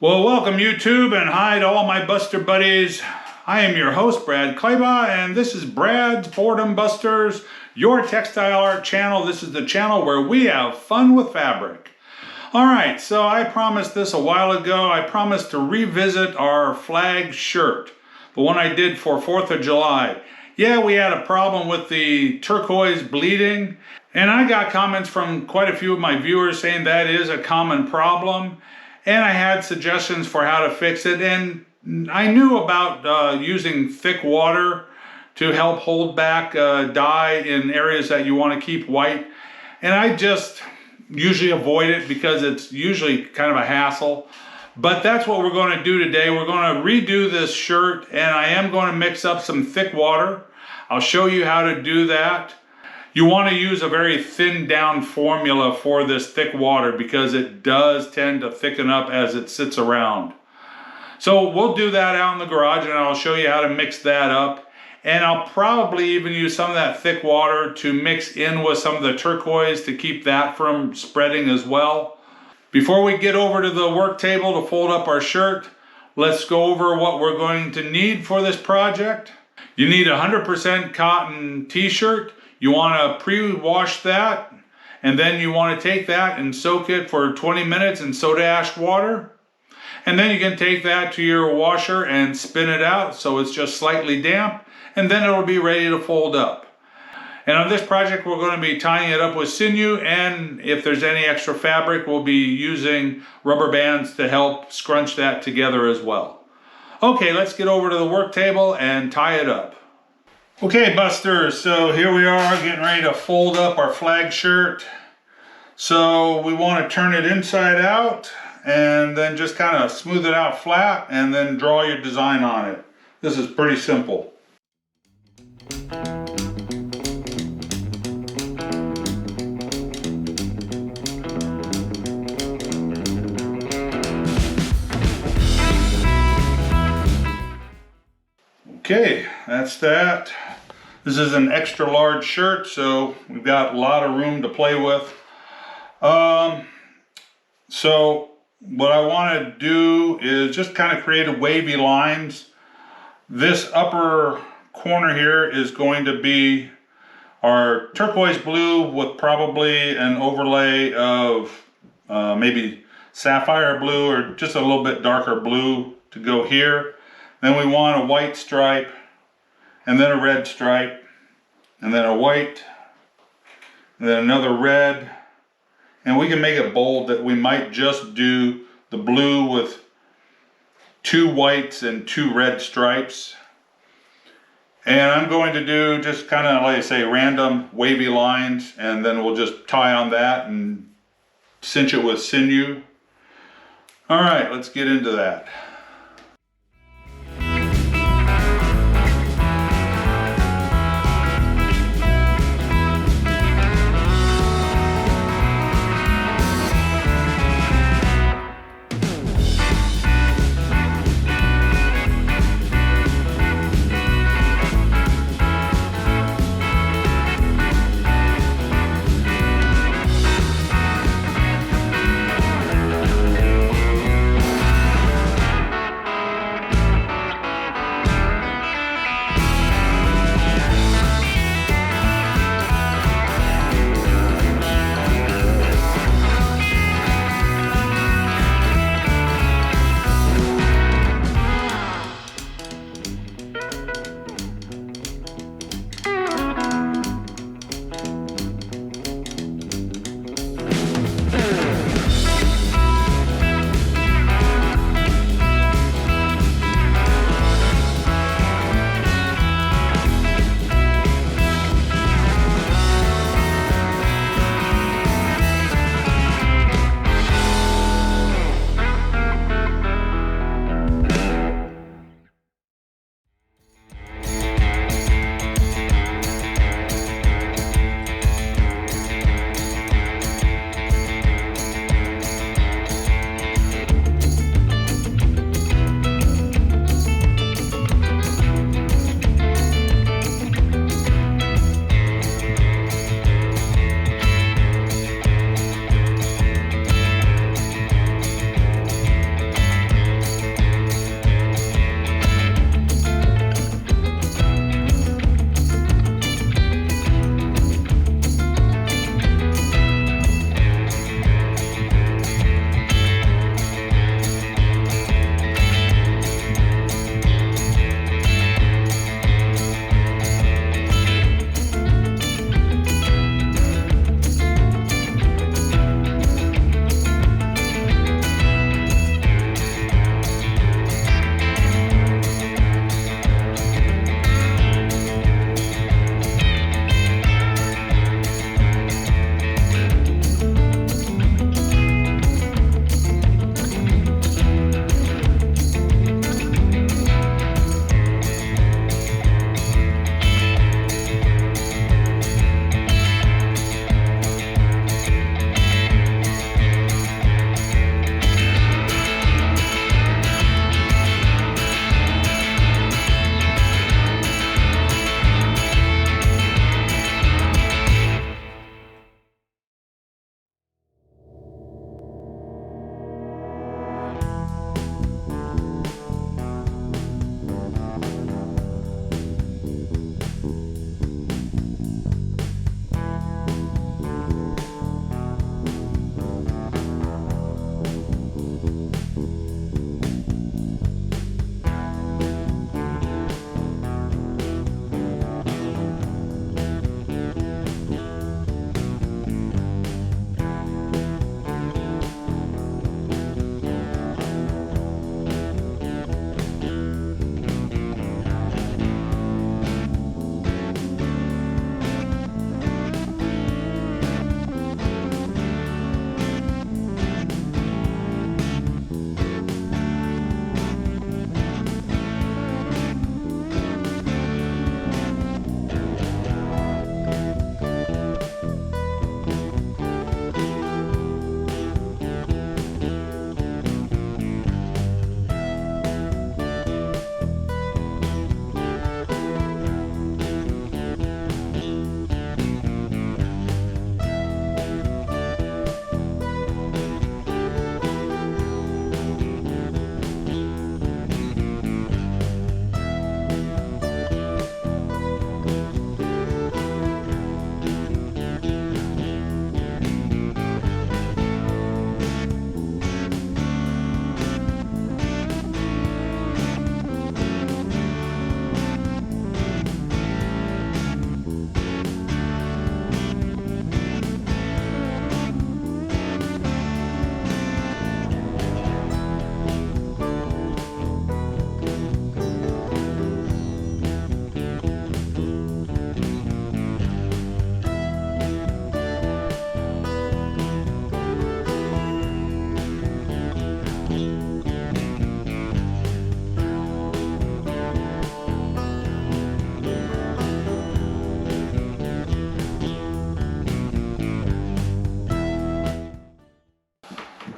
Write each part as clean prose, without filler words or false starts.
Well, welcome YouTube, and hi to all my Buster buddies. I am your host, Brad Kleba, and this is Brad's Boredom Busters, your textile art channel. This is the channel where we have fun with fabric. Alright, so I promised this a while ago. I promised to revisit our flag shirt, the one I did for 4th of July. Yeah, we had a problem with the turquoise bleeding, and I got comments from quite a few of my viewers saying that is a common problem. And I had suggestions for how to fix it, and I knew about using thick water to help hold back dye in areas that you want to keep white. And I just usually avoid it because it's usually kind of a hassle. But that's what we're going to do today. We're going to redo this shirt, and I am going to mix up some thick water. I'll show you how to do that. You want to use a very thinned down formula for this thick water because it does tend to thicken up as it sits around. So we'll do that out in the garage, and I'll show you how to mix that up. And I'll probably even use some of that thick water to mix in with some of the turquoise to keep that from spreading as well. Before we get over to the work table to fold up our shirt, let's go over what we're going to need for this project. You need a 100% cotton t-shirt. You want to pre-wash that, and then you want to take that and soak it for 20 minutes in soda ash water. And then you can take that to your washer and spin it out so it's just slightly damp, and then it'll be ready to fold up. And on this project, we're going to be tying it up with sinew, and if there's any extra fabric, we'll be using rubber bands to help scrunch that together as well. Okay, let's get over to the work table and tie it up. Okay, Busters, so here we are getting ready to fold up our flag shirt. So we want to turn it inside out and then just kind of smooth it out flat and then draw your design on it. This is pretty simple. Okay, that's that. This is an extra large shirt, so we've got a lot of room to play with. So what I want to do is just kind of create a wavy lines. This upper corner here is going to be our turquoise blue with probably an overlay of maybe sapphire blue or just a little bit darker blue to go here. Then we want a white stripe, and then a red stripe, and then a white, and then another red. And we can make it bold that we might just do the blue with 2 whites and 2 red stripes. And I'm going to do just kind of, like I say, random wavy lines, and then we'll just tie on that and cinch it with sinew. All right, let's get into that.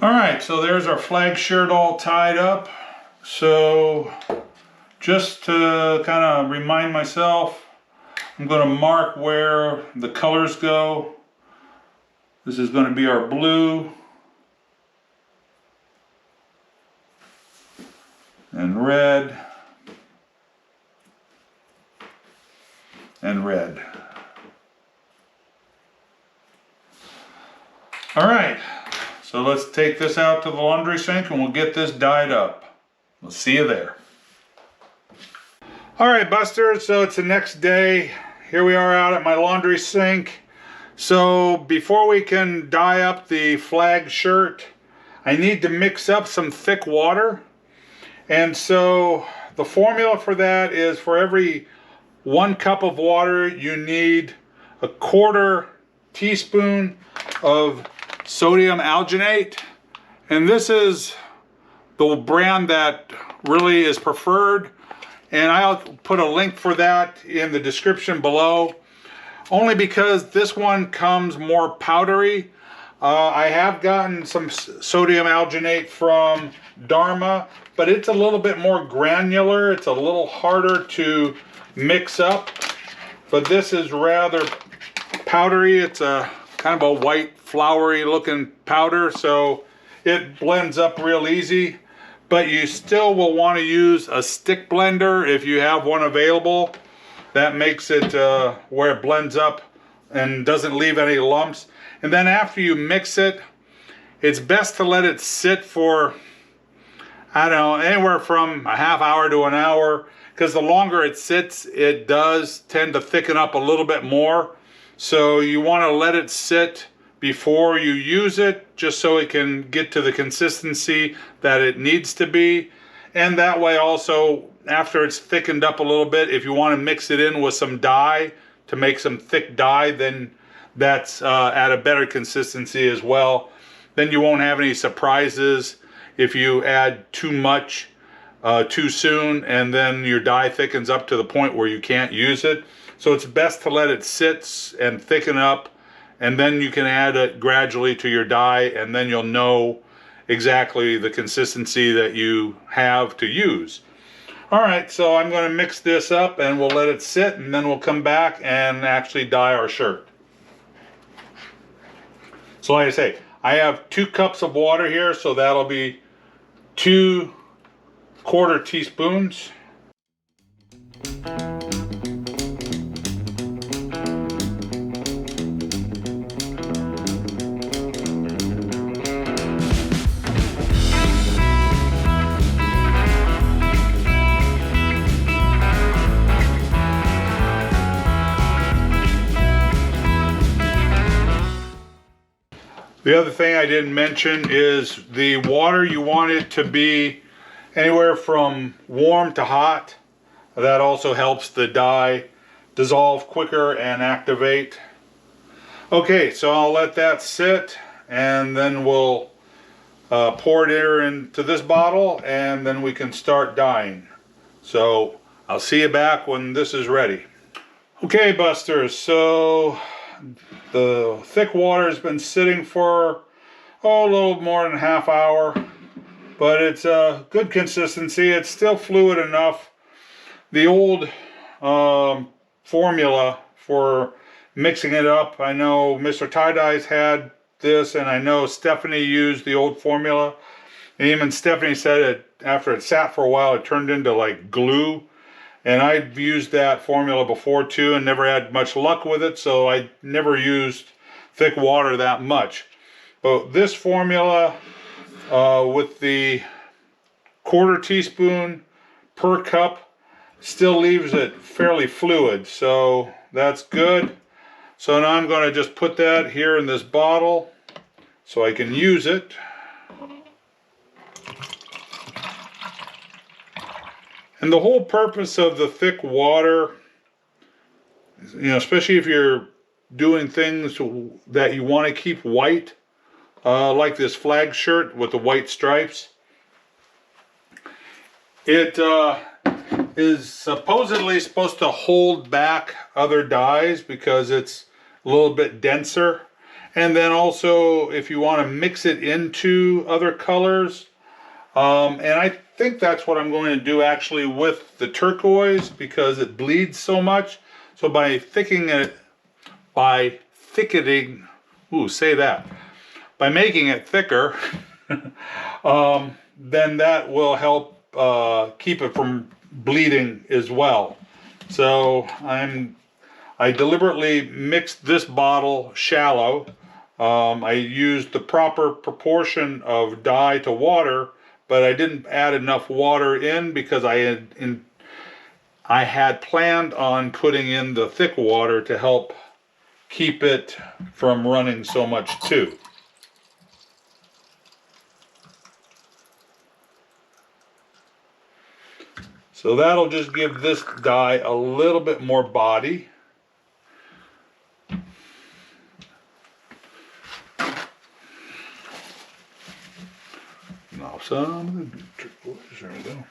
All right, so there's our flag shirt all tied up. So just to kind of remind myself, I'm going to mark where the colors go. This is going to be our blue and red and red. All right, so let's take this out to the laundry sink and we'll get this dyed up. We'll see you there. All right, Busters, so it's the next day. Here we are out at my laundry sink. So before we can dye up the flag shirt, I need to mix up some thick water. And so the formula for that is for every 1 cup of water, you need a 1/4 teaspoon of sodium alginate. And this is the brand that really is preferred. And I'll put a link for that in the description below. Only because this one comes more powdery. I have gotten some sodium alginate from Dharma, but it's a little bit more granular. It's a little harder to mix up, but this is rather powdery. It's a kind of a white floury looking powder, so it blends up real easy. But you still will want to use a stick blender if you have one available. That makes it where it blends up and doesn't leave any lumps. And then after you mix it, it's best to let it sit for, I don't know, anywhere from a half hour to an hour, because the longer it sits, it does tend to thicken up a little bit more. So you want to let it sit before you use it, just so it can get to the consistency that it needs to be. And that way also, after it's thickened up a little bit, if you want to mix it in with some dye to make some thick dye, then that's at a better consistency as well. Then you won't have any surprises if you add too much too soon and then your dye thickens up to the point where you can't use it. So it's best to let it sit and thicken up, and then you can add it gradually to your dye, and then you'll know exactly the consistency that you have to use. All right, so I'm going to mix this up and we'll let it sit, and then we'll come back and actually dye our shirt. So like I say, I have 2 cups of water here, so that'll be 2 1/4 teaspoons. The other thing I didn't mention is the water, you want it to be anywhere from warm to hot. That also helps the dye dissolve quicker and activate. Okay, so I'll let that sit, and then we'll pour it into this bottle, and then we can start dyeing. So I'll see you back when this is ready. Okay, Busters, so the thick water has been sitting for a little more than a half hour, but it's a good consistency. It's still fluid enough. The old formula for mixing it up, I know Mr. TieDye's had this, and I know Stephanie used the old formula, and even Stephanie said it after it sat for a while, it turned into like glue. And I've used that formula before too and never had much luck with it, so I never used thick water that much. But this formula with the 1/4 teaspoon per cup still leaves it fairly fluid, so that's good. So now I'm going to just put that here in this bottle so I can use it. And the whole purpose of the thick water, you know, especially if you're doing things that you want to keep white, like this flag shirt with the white stripes, it is supposedly supposed to hold back other dyes because it's a little bit denser. And then also, if you want to mix it into other colors, and I think that's what I'm going to do actually with the turquoise, because it bleeds so much. So by thickening it, by making it thicker, then that will help keep it from bleeding as well. So I deliberately mixed this bottle shallow. I used the proper proportion of dye to water, but I didn't add enough water in because I had planned on putting in the thick water to help keep it from running so much too. So that'll just give this dye a little bit more body. Now some of the turquoise, there we go.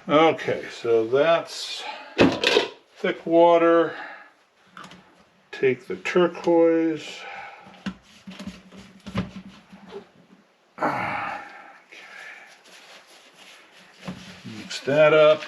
Okay, so that's thick water. Take the turquoise. Mix that up.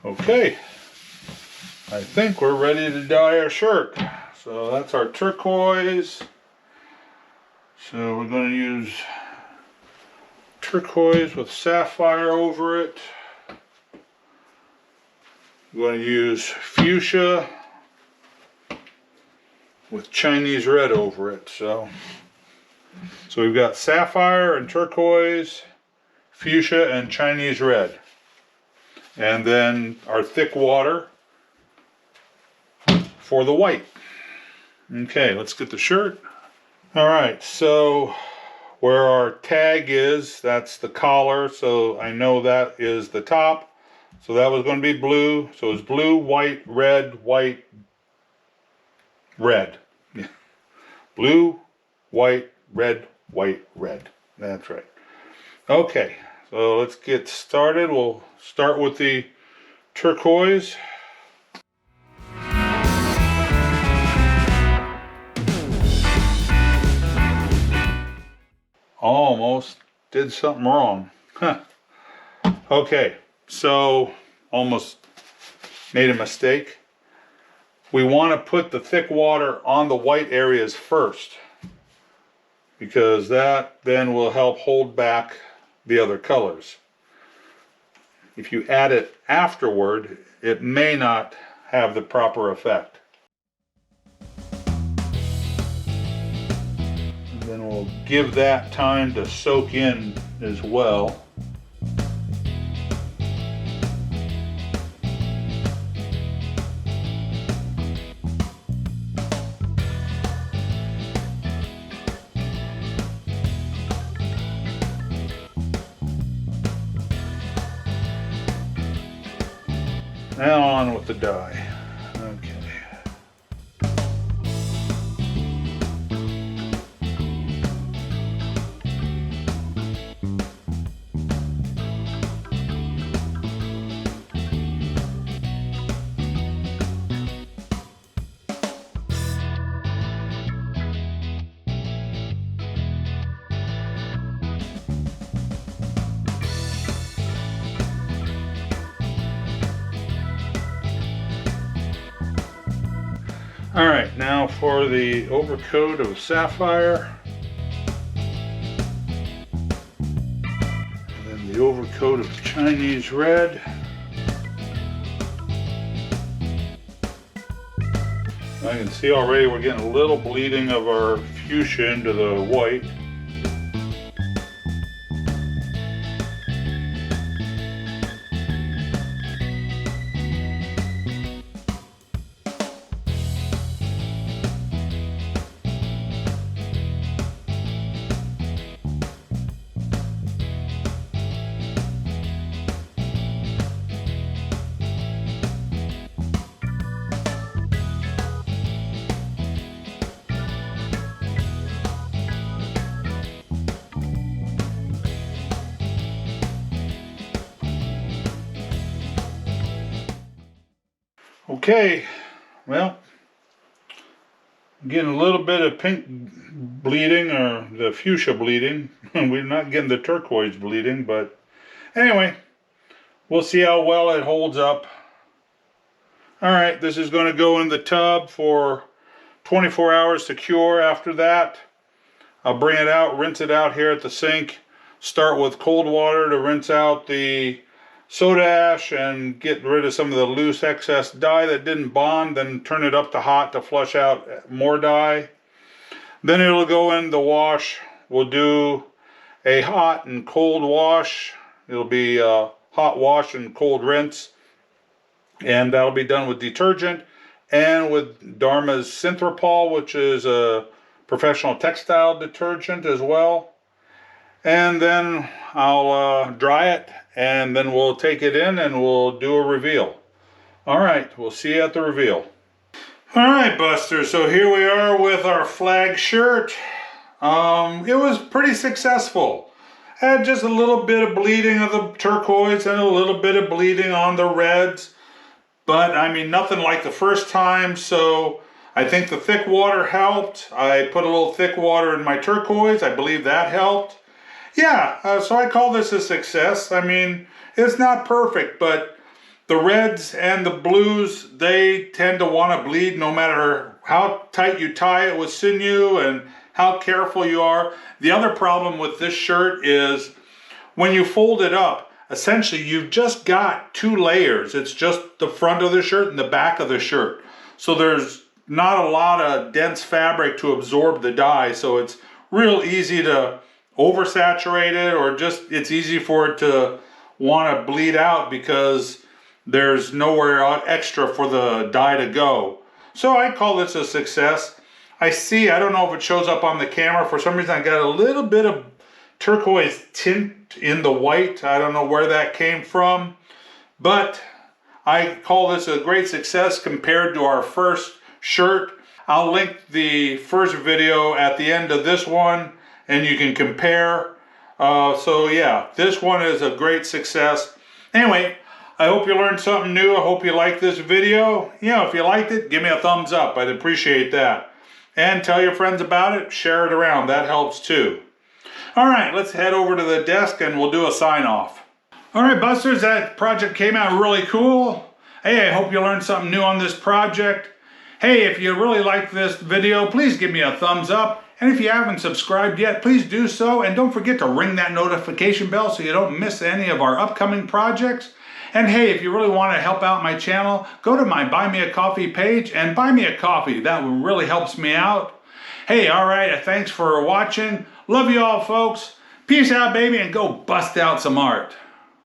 Okay, I think we're ready to dye our shirt. So that's our turquoise. So we're going to use turquoise with sapphire over it. We're going to use fuchsia with Chinese red over it. So we've got sapphire and turquoise, fuchsia and Chinese red. And then our thick water for the white. Okay, let's get the shirt. All right, so where our tag is, that's the collar. So I know that is the top. So that was going to be blue. So it's blue, white, red, white, red. Blue, white, red, white, red. That's right. Okay, so let's get started. We'll start with the turquoise. Almost did something wrong. Huh. Okay, so almost made a mistake. We want to put the thick water on the white areas first, because that then will help hold back the other colors. If you add it afterward, it may not have the proper effect. And then we'll give that time to soak in as well. Now on with the dye. Okay. All right, now for the overcoat of sapphire. And then the overcoat of Chinese red. I can see already we're getting a little bleeding of our fuchsia into the white. Okay, well, getting a little bit of pink bleeding, or the fuchsia bleeding. We're not getting the turquoise bleeding, but anyway, we'll see how well it holds up. Alright, this is going to go in the tub for 24 hours to cure. After that, I'll bring it out, rinse it out here at the sink. Start with cold water to rinse out the soda ash and get rid of some of the loose excess dye that didn't bond. Then turn it up to hot to flush out more dye. Then it'll go in the wash. We'll do a hot and cold wash. It'll be a hot wash and cold rinse. And that'll be done with detergent and with Dharma's Synthropol, which is a professional textile detergent as well. And then I'll dry it, and then we'll take it in and we'll do a reveal. Alright, we'll see you at the reveal. Alright, Buster, so here we are with our flag shirt. It was pretty successful. Had just a little bit of bleeding of the turquoise and a little bit of bleeding on the reds. But, I mean, nothing like the first time, so I think the thick water helped. I put a little thick water in my turquoise. I believe that helped. Yeah, so I call this a success. I mean, it's not perfect, but the reds and the blues, they tend to want to bleed no matter how tight you tie it with sinew and how careful you are. The other problem with this shirt is when you fold it up, essentially you've just got two layers. It's just the front of the shirt and the back of the shirt. So there's not a lot of dense fabric to absorb the dye, so it's real easy to oversaturate it, or just it's easy for it to want to bleed out because there's nowhere extra for the dye to go. So I call this a success. I don't know if it shows up on the camera, for some reason I got a little bit of turquoise tint in the white. I don't know where that came from, but I call this a great success compared to our first shirt. I'll link the first video at the end of this one and you can compare. So yeah, this one is a great success. Anyway, I hope you learned something new. I hope you liked this video. If you liked it, give me a thumbs up. I'd appreciate that. And tell your friends about it. Share it around. That helps too. Alright, let's head over to the desk and we'll do a sign off. Alright, Busters, that project came out really cool. Hey, I hope you learned something new on this project. Hey, if you really liked this video, please give me a thumbs up. And if you haven't subscribed yet, please do so. And don't forget to ring that notification bell so you don't miss any of our upcoming projects. And hey, if you really want to help out my channel, go to my Buy Me a Coffee page and buy me a coffee. That really helps me out. Hey, alright, thanks for watching. Love you all, folks. Peace out, baby, and go bust out some art.